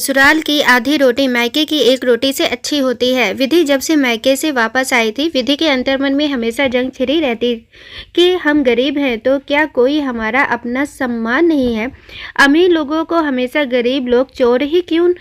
ससुराल की आधी रोटी मायके की एक रोटी से अच्छी होती है। विधि जब से मायके से वापस आई थी, विधि के अंतर्मन में हमेशा जंग छिड़ी रहती कि हम गरीब हैं तो क्या कोई हमारा अपना सम्मान नहीं है। अमीर लोगों को हमेशा गरीब लोग चोर ही क्यों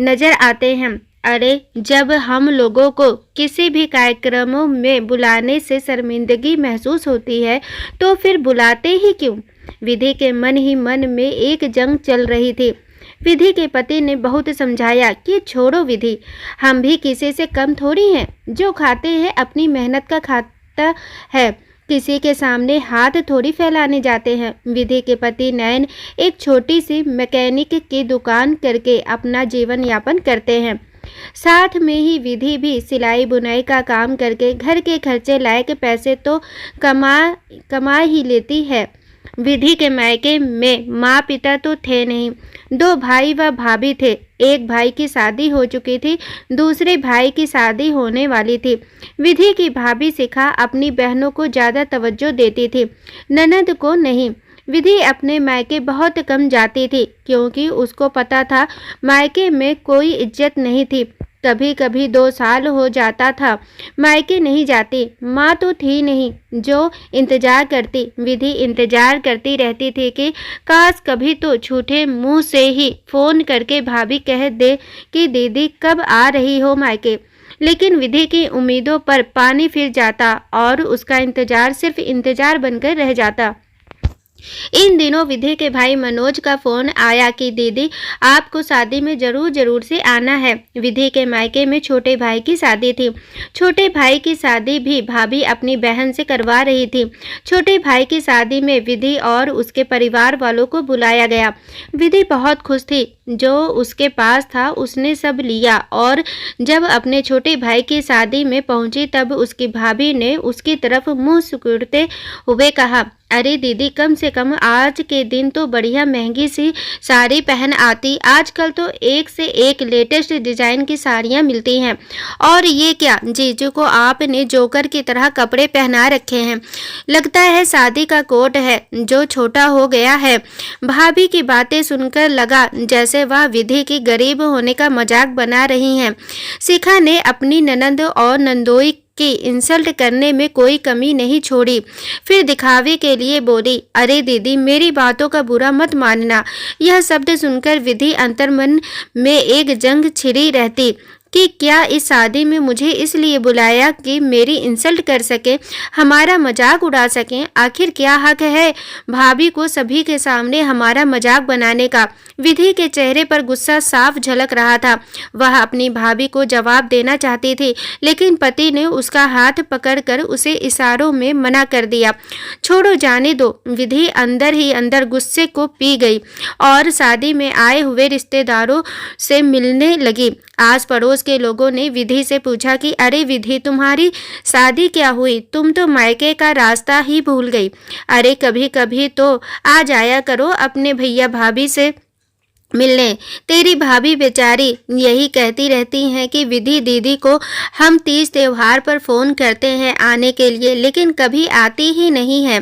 नजर आते हैं। अरे, जब हम लोगों को किसी भी कार्यक्रमों में बुलाने से शर्मिंदगी महसूस होती है तो फिर बुलाते ही क्यों। विधि के मन ही मन में एक जंग चल रही थी। विधि के पति ने बहुत समझाया कि छोड़ो विधि, हम भी किसी से कम थोड़ी हैं। जो खाते हैं अपनी मेहनत का खाता है, किसी के सामने हाथ थोड़ी फैलाने जाते हैं। विधि के पति नयन एक छोटी सी मैकेनिक की दुकान करके अपना जीवन यापन करते हैं। साथ में ही विधि भी सिलाई बुनाई का काम करके घर के खर्चे लायक पैसे तो कमा ही लेती है। विधि के मायके में माँ पिता तो थे नहीं, 2 भाई व भाभी थे। एक भाई की शादी हो चुकी थी, दूसरे भाई की शादी होने वाली थी। विधि की भाभी शिखा अपनी बहनों को ज़्यादा तवज्जो देती थी, ननद को नहीं। विधि अपने मायके बहुत कम जाती थी क्योंकि उसको पता था मायके में कोई इज्जत नहीं थी। कभी कभी 2 साल हो जाता था मायके नहीं जाती। माँ तो थी नहीं जो इंतजार करती। विधि इंतजार करती रहती थी कि काश कभी तो झूठे मुंह से ही फ़ोन करके भाभी कह दे कि दीदी कब आ रही हो मायके। लेकिन विधि की उम्मीदों पर पानी फिर जाता और उसका इंतजार सिर्फ इंतजार बनकर रह जाता। इन दिनों विधि के भाई मनोज का फोन आया कि दीदी आपको शादी में जरूर से आना है। विधि के मायके में छोटे भाई की शादी थी। छोटे भाई की शादी भी भाभी अपनी बहन से करवा रही थी। छोटे भाई की शादी में विधि और उसके परिवार वालों को बुलाया गया। विधि बहुत खुश थी। जो उसके पास था उसने सब लिया और जब अपने छोटे भाई की शादी में पहुंची तब उसकी भाभी ने उसकी तरफ मुंह सिकुड़ते हुए कहा, अरे दीदी, कम से कम आज के दिन तो बढ़िया महंगी सी साड़ी पहन आती। आजकल तो एक से एक लेटेस्ट डिजाइन की साड़ियाँ मिलती हैं। और ये क्या, जीजू को आपने जोकर की तरह कपड़े पहना रखे हैं। लगता है शादी का कोट है जो छोटा हो गया है। भाभी की बातें सुनकर लगा जैसे वह विधि की गरीब होने का मजाक बना रही हैं। शिखा ने अपनी ननद और नंदोई की इंसल्ट करने में कोई कमी नहीं छोड़ी। फिर दिखावे के लिए बोली, अरे दीदी, मेरी बातों का बुरा मत मानना। यह शब्द सुनकर विधि अंतर्मन में एक जंग छिड़ी रहती कि क्या इस शादी में मुझे इसलिए बुलाया कि मेरी इंसल्ट कर सके, हमारा मजाक उड़ा सकें। आखिर क्या हक है भाभी को सभी के सामने हमारा मजाक बनाने का। विधि के चेहरे पर गुस्सा साफ झलक रहा था। वह अपनी भाभी को जवाब देना चाहती थी लेकिन पति ने उसका हाथ पकड़कर उसे इशारों में मना कर दिया। छोड़ो, जाने दो। विधि अंदर ही अंदर गुस्से को पी गई और शादी में आए हुए रिश्तेदारों से मिलने लगी। आस पड़ोस के लोगों ने विधि से पूछा कि अरे विधि, तुम्हारी शादी क्या हुई? तुम तो मायके का रास्ता ही भूल गई। अरे कभी कभी तो आ जाया करो अपने भैया भाभी से मिलने। तेरी भाभी बेचारी यही कहती रहती हैं कि विधि दीदी को हम तीज त्योहार पर फ़ोन करते हैं आने के लिए, लेकिन कभी आती ही नहीं है।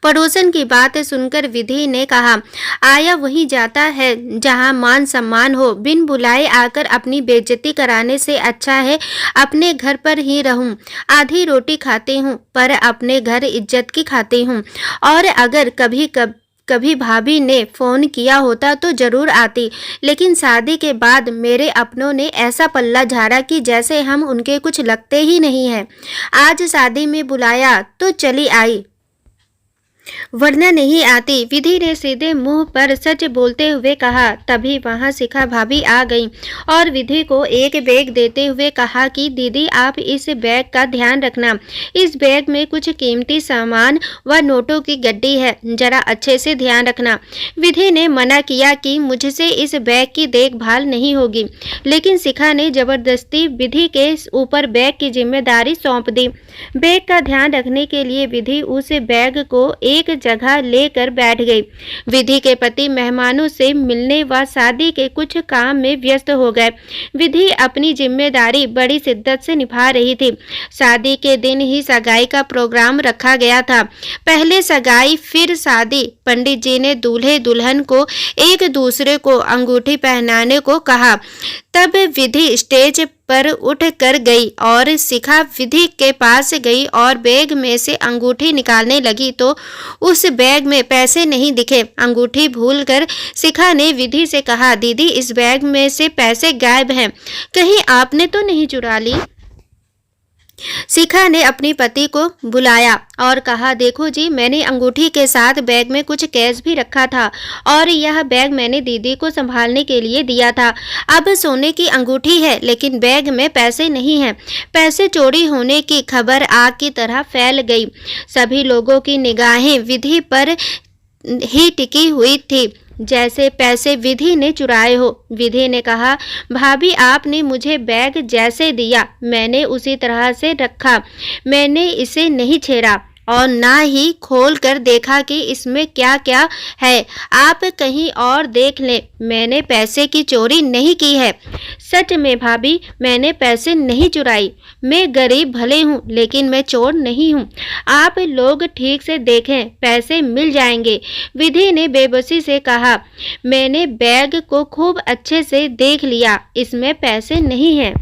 पड़ोसन की बात सुनकर विधि ने कहा, आया वहीं जाता है जहां मान सम्मान हो। बिन बुलाए आकर अपनी बेइज्जती कराने से अच्छा है अपने घर पर ही रहूं। आधी रोटी खाती हूं पर अपने घर इज्जत की खाती हूं। और अगर कभी भाभी ने फ़ोन किया होता तो ज़रूर आती, लेकिन शादी के बाद मेरे अपनों ने ऐसा पल्ला झाड़ा कि जैसे हम उनके कुछ लगते ही नहीं हैं। आज शादी में बुलाया तो चली आई, वरना नहीं आती। विधि ने सीधे मुंह पर सच बोलते हुए कहा। तभी वहां शिखा भाभी आ गईं और विधि को एक बैग देते हुए कहा कि दीदी, आप इस बैग का ध्यान रखना। इस बैग में कुछ कीमती सामान व नोटों की गड्डी है, जरा अच्छे से ध्यान रखना। विधि ने मना किया कि मुझसे इस बैग की देखभाल नहीं होगी, लेकिन शिखा ने जबरदस्ती विधि के ऊपर बैग की जिम्मेदारी सौंप दी। बैग का ध्यान रखने के लिए विधि उस बैग को एक जगह लेकर बैठ गई। विधि के पति मेहमानों से मिलने व शादी के कुछ काम में व्यस्त हो गए। विधि अपनी जिम्मेदारी बड़ी शिद्दत से निभा रही थी। शादी के दिन ही सगाई का प्रोग्राम रखा गया था। पहले सगाई फिर शादी। पंडित जी ने दूल्हे दुल्हन को एक दूसरे को अंगूठी पहनाने को कहा। तब विधि स्टेज पर उठ कर गई और शिखा विधि के पास गई और बैग में से अंगूठी निकालने लगी तो उस बैग में पैसे नहीं दिखे। अंगूठी भूलकर शिखा ने विधि से कहा, दीदी इस बैग में से पैसे गायब हैं, कहीं आपने तो नहीं चुरा ली? शिखा ने अपने पति को बुलाया और कहा, देखो जी, मैंने अंगूठी के साथ बैग में कुछ कैश भी रखा था और यह बैग मैंने दीदी को संभालने के लिए दिया था। अब सोने की अंगूठी है लेकिन बैग में पैसे नहीं हैं। पैसे चोरी होने की खबर आग की तरह फैल गई। सभी लोगों की निगाहें विधि पर ही टिकी हुई थी, जैसे पैसे विधि ने चुराए हो। विधि ने कहा, भाभी आपने मुझे बैग जैसे दिया मैंने उसी तरह से रखा। मैंने इसे नहीं छेड़ा और ना ही खोल कर देखा कि इसमें क्या क्या है। आप कहीं और देख लें, मैंने पैसे की चोरी नहीं की है। सच में भाभी, मैंने पैसे नहीं चुराई। मैं गरीब भले हूँ लेकिन मैं चोर नहीं हूँ। आप लोग ठीक से देखें, पैसे मिल जाएंगे। विधि ने बेबसी से कहा, मैंने बैग को खूब अच्छे से देख लिया, इसमें पैसे नहीं हैं।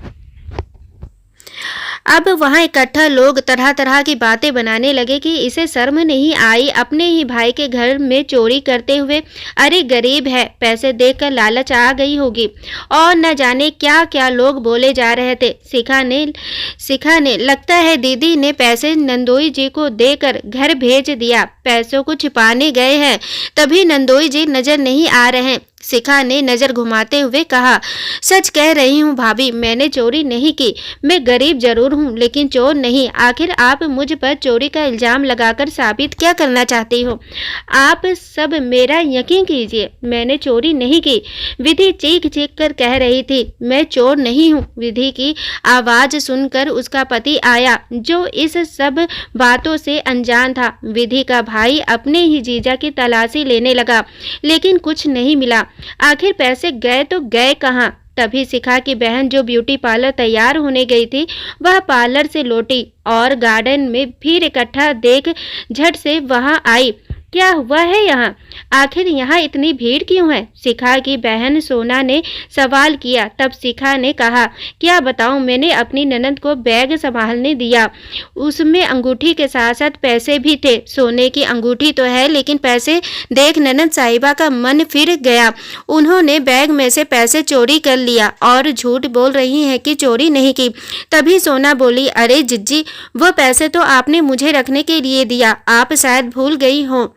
अब वहां इकट्ठा लोग तरह तरह की बातें बनाने लगे कि इसे शर्म नहीं आई अपने ही भाई के घर में चोरी करते हुए। अरे गरीब है, पैसे देखकर लालच आ गई होगी। और न जाने क्या क्या लोग बोले जा रहे थे। शिखा ने लगता है दीदी ने पैसे नंदोई जी को देकर घर भेज दिया। पैसों को छिपाने गए हैं, तभी नंदोई जी नजर नहीं आ रहे। शिखा ने नजर घुमाते हुए कहा, सच कह रही हूँ भाभी, मैंने चोरी नहीं की। मैं गरीब जरूर हूँ लेकिन चोर नहीं। आखिर आप मुझ पर चोरी का इल्जाम लगाकर साबित क्या करना चाहती हो? आप सब मेरा यकीन कीजिए, मैंने चोरी नहीं की। विधि चीख चीख कर कह रही थी, मैं चोर नहीं हूँ। विधि की आवाज सुनकर उसका पति आया, जो इस सब बातों से अनजान था। विधि का भाई अपने ही जीजा की तलाशी लेने लगा लेकिन कुछ नहीं मिला। आखिर पैसे गए तो गए कहाँ? तभी शिखा की बहन, जो ब्यूटी पार्लर तैयार होने गई थी, वह पार्लर से लौटी और गार्डन में भीड़ इकट्ठा देख झट से वहां आई। क्या हुआ है यहाँ? आखिर यहाँ इतनी भीड़ क्यों है? शिखा की बहन सोना ने सवाल किया। तब शिखा ने कहा, क्या बताऊँ, मैंने अपनी ननद को बैग संभालने दिया। उसमें अंगूठी के साथ साथ पैसे भी थे। सोने की अंगूठी तो है लेकिन पैसे देख ननद साहिबा का मन फिर गया। उन्होंने बैग में से पैसे चोरी कर लिया और झूठ बोल रही हैं कि चोरी नहीं की। तभी सोना बोली, अरे जिज्जी, वो पैसे तो आपने मुझे रखने के लिए दिया, आप शायद भूल गई हो।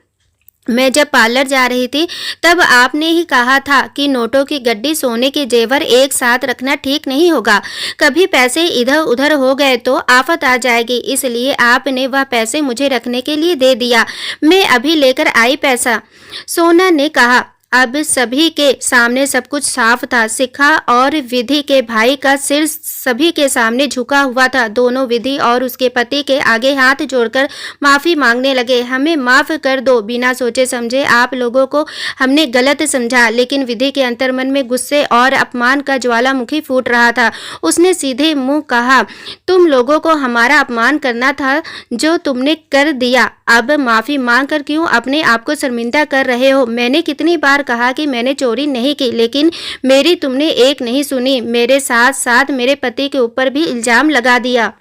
मैं जब पार्लर जा रही थी तब आपने ही कहा था कि नोटों की गड्डी, सोने के जेवर एक साथ रखना ठीक नहीं होगा। कभी पैसे इधर उधर हो गए तो आफत आ जाएगी, इसलिए आपने वह पैसे मुझे रखने के लिए दे दिया। मैं अभी लेकर आई पैसा, सोना ने कहा। अब सभी के सामने सब कुछ साफ था। शिखा और विधि के भाई का सिर सभी के सामने झुका हुआ था। दोनों विधि और उसके पति के आगे हाथ जोड़कर माफी मांगने लगे। हमें माफ कर दो, बिना सोचे समझे आप लोगों को हमने गलत समझा। लेकिन विधि के अंतर्मन में गुस्से और अपमान का ज्वालामुखी फूट रहा था। उसने सीधे मुंह कहा, तुम लोगों को हमारा अपमान करना था जो तुमने कर दिया। अब माफी मांग कर क्यों अपने आप को शर्मिंदा कर रहे हो? मैंने कितनी बार कहा कि मैंने चोरी नहीं की, लेकिन मेरी तुमने एक नहीं सुनी। मेरे साथ साथ मेरे पति के ऊपर भी इल्जाम लगा दिया।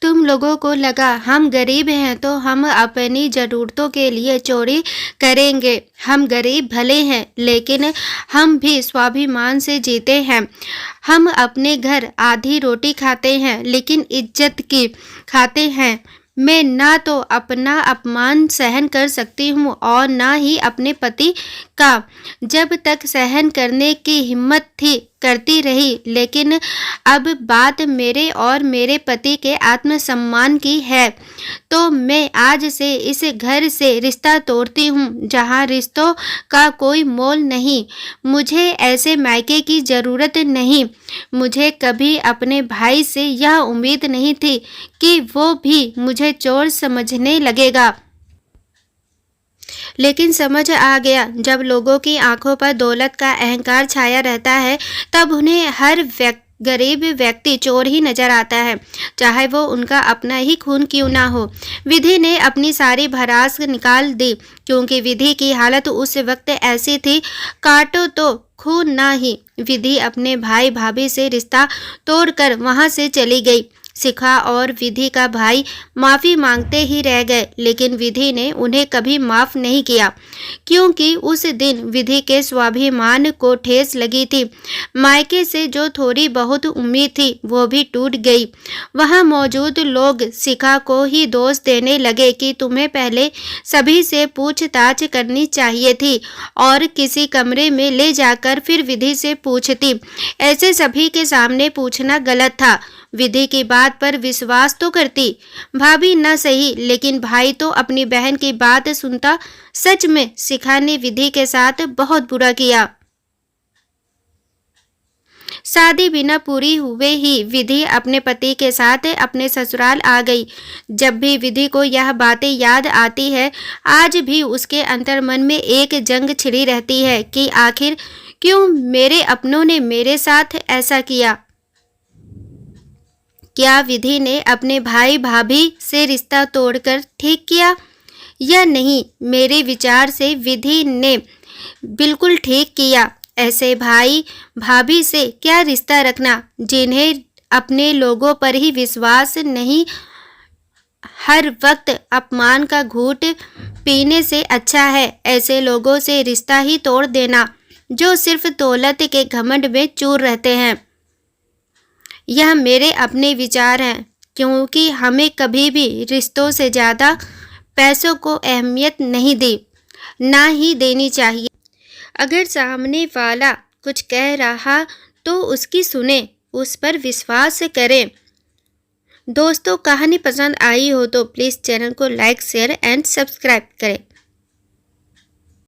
तुम लोगों को लगा हम गरीब हैं तो हम अपनी ज़रूरतों के लिए चोरी करेंगे। हम गरीब भले हैं लेकिन हम भी स्वाभिमान से जीते हैं। हम अपने घर आधी रोटी खाते हैं लेकिन इज्जत की खाते हैं। मैं ना तो अपना अपमान सहन कर सकती हूँ और ना ही अपने पति का। जब तक सहन करने की हिम्मत थी करती रही, लेकिन अब बात मेरे और मेरे पति के आत्मसम्मान की है, तो मैं आज से इस घर से रिश्ता तोड़ती हूँ, जहाँ रिश्तों का कोई मोल नहीं। मुझे ऐसे मायके की ज़रूरत नहीं। मुझे कभी अपने भाई से यह उम्मीद नहीं थी कि वो भी मुझे चोर समझने लगेगा, लेकिन समझ आ गया, जब लोगों की आंखों पर दौलत का अहंकार छाया रहता है, तब उन्हें हर गरीब व्यक्ति चोर ही नजर आता है, चाहे वो उनका अपना ही खून क्यों ना हो। विधि ने अपनी सारी भड़ास निकाल दी, क्योंकि विधि की हालत उस वक्त ऐसी थी, काटो तो खून ना ही। विधि अपने भाई भाभी से रिश्ता तोड़कर वहां से चली गई। शिखा और विधि का भाई माफ़ी मांगते ही रह गए, लेकिन विधि ने उन्हें कभी माफ़ नहीं किया, क्योंकि उस दिन विधि के स्वाभिमान को ठेस लगी थी। मायके से जो थोड़ी बहुत उम्मीद थी, वो भी टूट गई। वहाँ मौजूद लोग शिखा को ही दोष देने लगे कि तुम्हें पहले सभी से पूछताछ करनी चाहिए थी और किसी कमरे में ले जाकर फिर विधि से पूछती। ऐसे सभी के सामने पूछना गलत था। विधि की बात पर विश्वास तो करती, भाभी न सही, लेकिन भाई तो अपनी बहन की बात सुनता। सच में शिखा ने विधि के साथ बहुत बुरा किया। शादी बिना पूरी हुए ही विधि अपने पति के साथ अपने ससुराल आ गई। जब भी विधि को यह बातें याद आती है, आज भी उसके अंतर्मन में एक जंग छिड़ी रहती है कि आखिर क्यों मेरे अपनों ने मेरे साथ ऐसा किया। क्या विधि ने अपने भाई भाभी से रिश्ता तोड़कर ठीक किया या नहीं? मेरे विचार से विधि ने बिल्कुल ठीक किया। ऐसे भाई भाभी से क्या रिश्ता रखना जिन्हें अपने लोगों पर ही विश्वास नहीं। हर वक्त अपमान का घूंट पीने से अच्छा है ऐसे लोगों से रिश्ता ही तोड़ देना, जो सिर्फ दौलत के घमंड में चूर रहते हैं। यह मेरे अपने विचार हैं, क्योंकि हमें कभी भी रिश्तों से ज़्यादा पैसों को अहमियत नहीं दी, ना ही देनी चाहिए। अगर सामने वाला कुछ कह रहा तो उसकी सुने, उस पर विश्वास करें। दोस्तों, कहानी पसंद आई हो तो प्लीज़ चैनल को लाइक, शेयर एंड सब्सक्राइब करें।